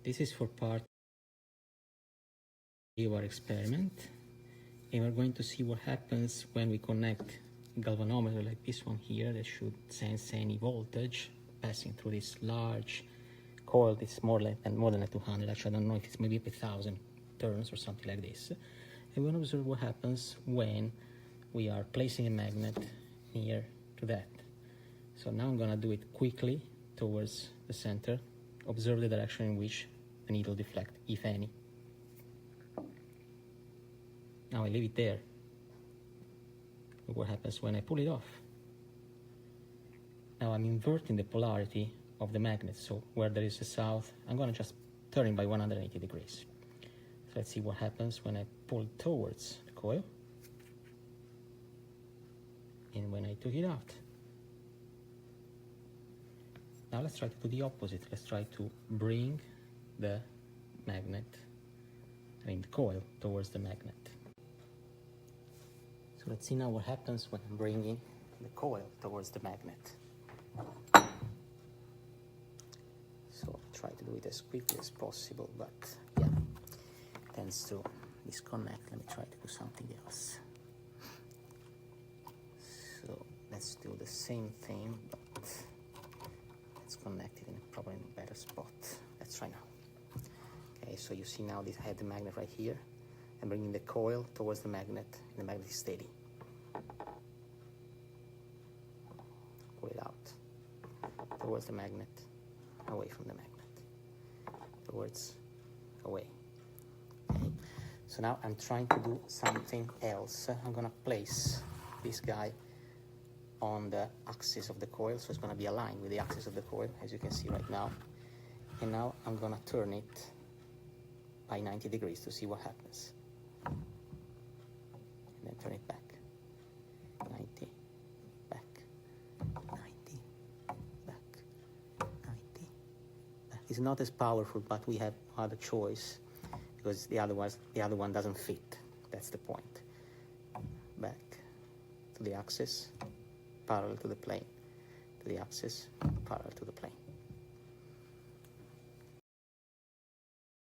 This is for part of our experiment, and we're going to see what happens when we connect a galvanometer like this one here that should sense any voltage passing through this large coil. It's more than 200. Actually, I don't know if it's maybe 1,000 turns or something like this. And we're going to observe what happens when we are placing a magnet near to that. So now I'm going to do it quickly towards the center. Observe the direction in which the needle deflects, if any. Now I leave it there. Look what happens when I pull it off. Now I'm inverting the polarity of the magnet. So where there is a south, I'm going to just turn it by 180 degrees. So let's see what happens when I pull towards the coil and when I took it out. Now let's try to do the opposite. Let's try to bring the magnet, the coil towards the magnet. So let's see now what happens when I'm bringing the coil towards the magnet. So I'll try to do it as quickly as possible, but yeah, it tends to disconnect. Let me try to do something else. So let's do the same thing, but let's connect it in probably in a better spot. Let's try now. Okay, so you see now this, I had the magnet right here. I'm bringing the coil towards the magnet, and the magnet is steady. Pull it out. Towards the magnet, away from the magnet. Towards, away. Okay. So now I'm trying to do something else. I'm gonna place this guy on the axis of the coil, so it's gonna be aligned with the axis of the coil, as you can see right now. And now I'm gonna turn it by 90 degrees to see what happens. And then turn it back. 90, back, 90, back, 90, back. It's not as powerful, but we have other choice because the other one doesn't fit. That's the point. Back to the axis, parallel to the plane. To the axis, parallel to the plane.